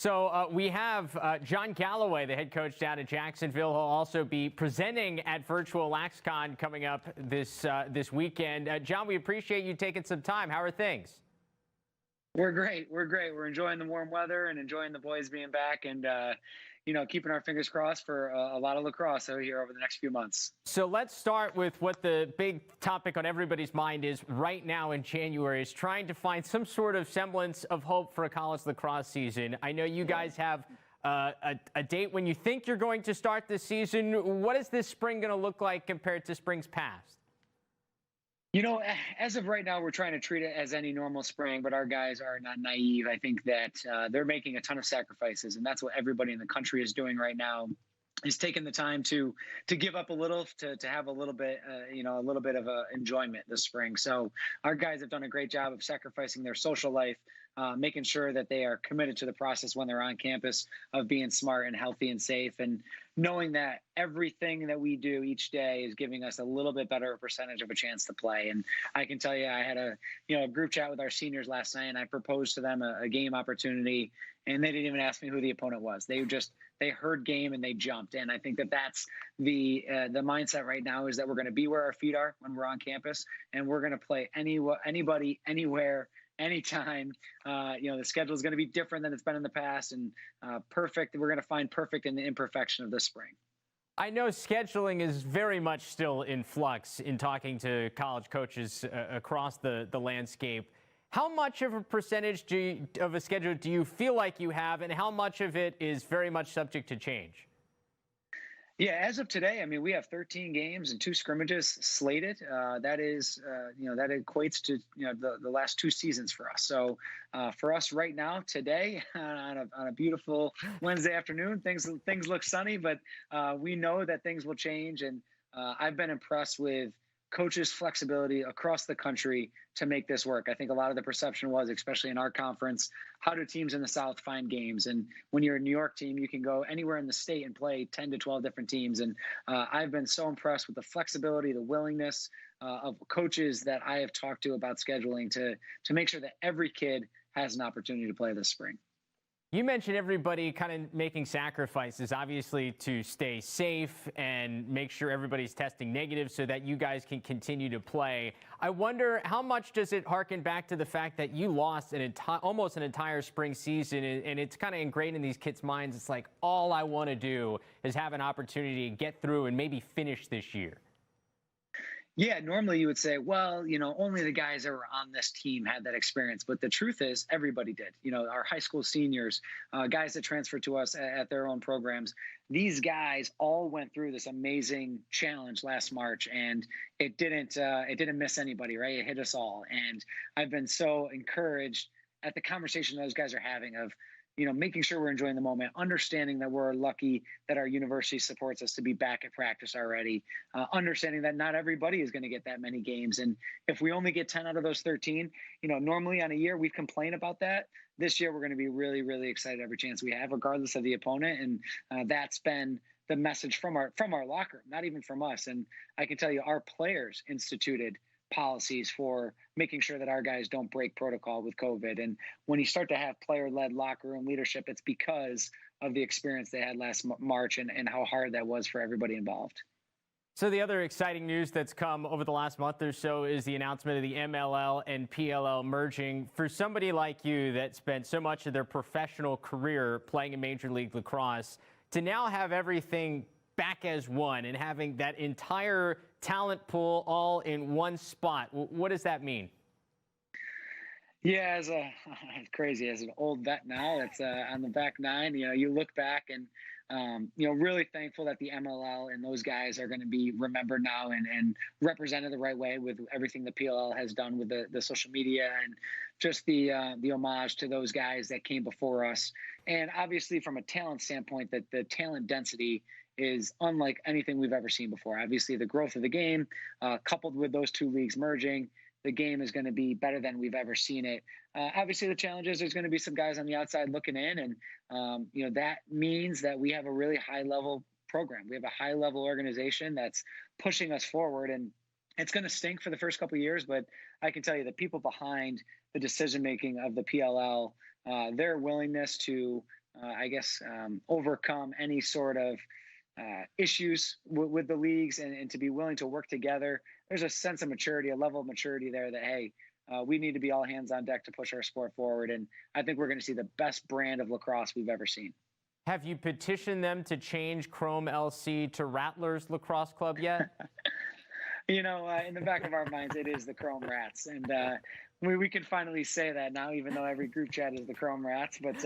So we have John Galloway, the head coach down at Jacksonville. He'll also be presenting at virtual LaxCon coming up this weekend. John, we appreciate you taking some time. How are things? We're great. We're great. We're enjoying the warm weather and enjoying the boys being back and, keeping our fingers crossed for a lot of lacrosse out here over the next few months. So let's start with what the big topic on everybody's mind is right now in January, is trying to find some sort of semblance of hope for a college lacrosse season. I know you guys have a date when you think you're going to start this season. What is this spring going to look like compared to springs past? As of right now, we're trying to treat it as any normal spring, but our guys are not naive. I think that they're making a ton of sacrifices, and that's what everybody in the country is doing right now, is taking the time to give up a little, to have a little bit, a little bit of enjoyment this spring. So our guys have done a great job of sacrificing their social life, making sure that they are committed to the process when they're on campus, of being smart and healthy and safe, and knowing that everything that we do each day is giving us a little bit better percentage of a chance to play. And I can tell you, I had a group chat with our seniors last night, and I proposed to them a game opportunity, and they didn't even ask me who the opponent was. They heard game and they jumped. And I think that that's the mindset right now, is that we're going to be where our feet are when we're on campus, and we're going to play anybody, anywhere, anytime. The schedule is going to be different than it's been in the past, and perfect. We're going to find perfect in the imperfection of this spring. I know scheduling is very much still in flux in talking to college coaches across the landscape. How much of a percentage of a schedule do you feel like you have, and how much of it is very much subject to change? Yeah, as of today, I mean, we have 13 games and 2 scrimmages slated. That equates to the last 2 seasons for us. So for us right now, today, on a beautiful Wednesday afternoon, things look sunny, but we know that things will change. And I've been impressed with coaches' flexibility across the country to make this work. I think a lot of the perception was, especially in our conference, how do teams in the South find games? And when you're a New York team, you can go anywhere in the state and play 10 to 12 different teams. And I've been so impressed with the flexibility, the willingness of coaches that I have talked to about scheduling to make sure that every kid has an opportunity to play this spring. You mentioned everybody kind of making sacrifices, obviously, to stay safe and make sure everybody's testing negative so that you guys can continue to play. I wonder, how much does it harken back to the fact that you lost almost an entire spring season, and it's kind of ingrained in these kids' minds? It's like, all I want to do is have an opportunity to get through and maybe finish this year. Yeah, normally you would say, well, only the guys that were on this team had that experience. But the truth is, everybody did. Our high school seniors, guys that transferred to us at their own programs, these guys all went through this amazing challenge last March, and it didn't miss anybody, right? It hit us all. And I've been so encouraged at the conversation those guys are having of, making sure we're enjoying the moment, understanding that we're lucky that our university supports us to be back at practice already, understanding that not everybody is going to get that many games. And if we only get 10 out of those 13, normally on a year we'd complain about that. This year we're going to be really, really excited every chance we have, regardless of the opponent. And that's been the message from our locker room, not even from us. And I can tell you, our players instituted policies for making sure that our guys don't break protocol with COVID. And when you start to have player-led locker room leadership, it's because of the experience they had last March and how hard that was for everybody involved. So the other exciting news that's come over the last month or so is the announcement of the MLL and PLL merging. For somebody like you that spent so much of their professional career playing in Major League Lacrosse, to now have everything back as one and having that entire talent pool all in one spot, what does that mean? Yeah, crazy. As an old vet now, that's on the back nine. You look back and really thankful that the MLL and those guys are going to be remembered now and represented the right way with everything the PLL has done with the social media and just the homage to those guys that came before us. And obviously, from a talent standpoint, that the talent density is unlike anything we've ever seen before. Obviously, the growth of the game, coupled with those 2 leagues merging, the game is going to be better than we've ever seen it. Obviously, the challenge is there's going to be some guys on the outside looking in, and that means that we have a really high-level program. We have a high-level organization that's pushing us forward, and it's going to stink for the first couple of years, but I can tell you the people behind the decision-making of the PLL, their willingness to overcome any sort of issues with the leagues, and to be willing to work together. There's a sense of maturity, a level of maturity there that, hey, we need to be all hands on deck to push our sport forward. And I think we're going to see the best brand of lacrosse we've ever seen. Have you petitioned them to change Chrome LC to Rattlers Lacrosse Club yet? In the back of our minds, it is the Chrome Rats. And we can finally say that now, even though every group chat is the Chrome Rats. But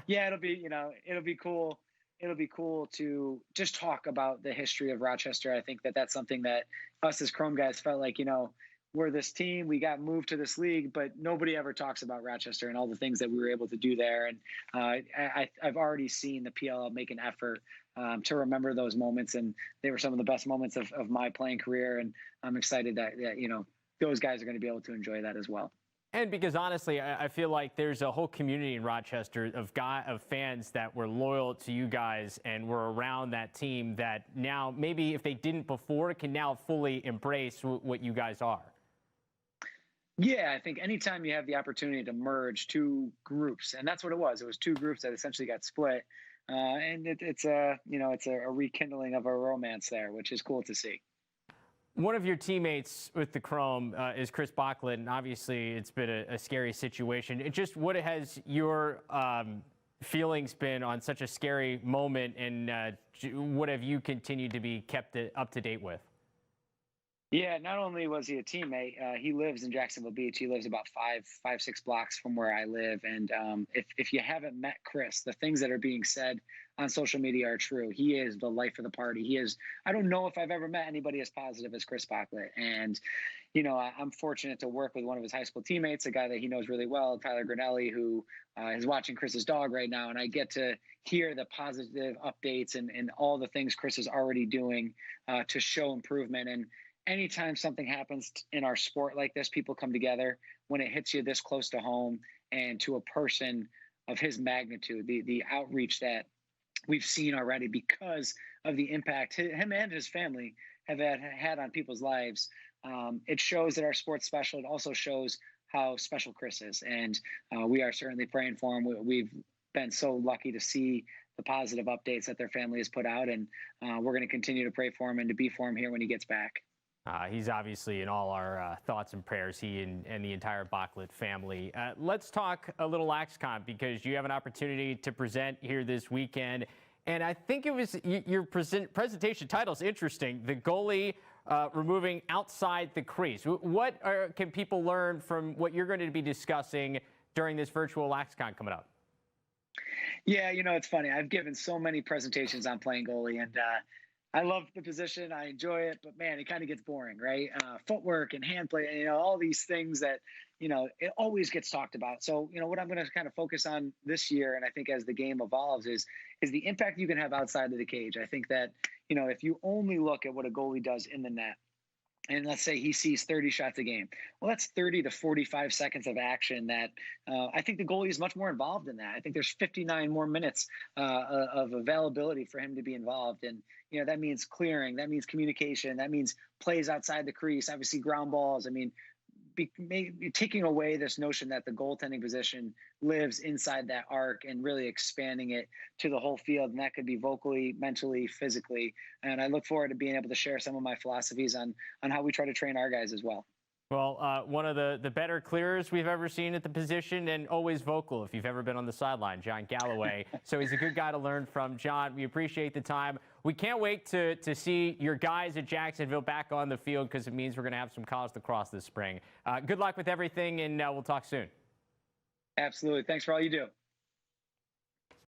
yeah, it'll be cool. It'll be cool to just talk about the history of Rochester. I think that's something that us as Chrome guys felt like, we're this team, we got moved to this league, but nobody ever talks about Rochester and all the things that we were able to do there. And I've already seen the PLL make an effort to remember those moments, and they were some of the best moments of my playing career. And I'm excited that those guys are going to be able to enjoy that as well. And because honestly, I feel like there's a whole community in Rochester of fans that were loyal to you guys and were around that team that now, maybe if they didn't before, can now fully embrace what you guys are. Yeah, I think anytime you have the opportunity to merge two groups, and that's what it was. It was two groups that essentially got split, and it's a rekindling of a romance there, which is cool to see. One of your teammates with the Chrome is Chris Bocklet, and obviously it's been a scary situation. What has your feelings been on such a scary moment, and what have you continued to be kept up to date with? Yeah, not only was he a teammate, he lives in Jacksonville Beach. He lives about 6 blocks from where I live. And if you haven't met Chris, the things that are being said on social media are true. He is the life of the party. I don't know if I've ever met anybody as positive as Chris Bocklet. And, I'm fortunate to work with one of his high school teammates, a guy that he knows really well, Tyler Grinelli, who is watching Chris's dog right now. And I get to hear the positive updates and all the things Chris is already doing to show improvement. And anytime something happens in our sport like this, people come together. When it hits you this close to home and to a person of his magnitude, the outreach that we've seen already because of the impact him and his family have had on people's lives, it shows that our sport's special. It also shows how special Chris is. And we are certainly praying for him. We've been so lucky to see the positive updates that their family has put out. And we're going to continue to pray for him and to be for him here when he gets back. He's obviously in all our thoughts and prayers, he and the entire Bocklet family. Let's talk a little LaxCon, because you have an opportunity to present here this weekend. And I think it was your presentation title is interesting, the goalie removing outside the crease. What can people learn from what you're going to be discussing during this virtual LaxCon coming up? Yeah, it's funny. I've given so many presentations on playing goalie, and I love the position. I enjoy it, but man, it kind of gets boring, right? Footwork and hand play, all these things that, it always gets talked about. So, what I'm going to kind of focus on this year, and I think as the game evolves, is the impact you can have outside of the cage. I think that, if you only look at what a goalie does in the net, and let's say he sees 30 shots a game, well, that's 30 to 45 seconds of action that I think the goalie is much more involved in that. I think there's 59 more minutes of availability for him to be involved. And, that means clearing, that means communication, that means plays outside the crease, obviously ground balls. I mean, taking away this notion that the goaltending position lives inside that arc and really expanding it to the whole field. And that could be vocally, mentally, physically. And I look forward to being able to share some of my philosophies on how we try to train our guys as well. Well, one of the better clearers we've ever seen at the position, and always vocal if you've ever been on the sideline, John Galloway. So he's a good guy to learn from. John, we appreciate the time. We can't wait to see your guys at Jacksonville back on the field, because it means we're going to have some college lacrosse this spring. Good luck with everything, and we'll talk soon. Absolutely. Thanks for all you do.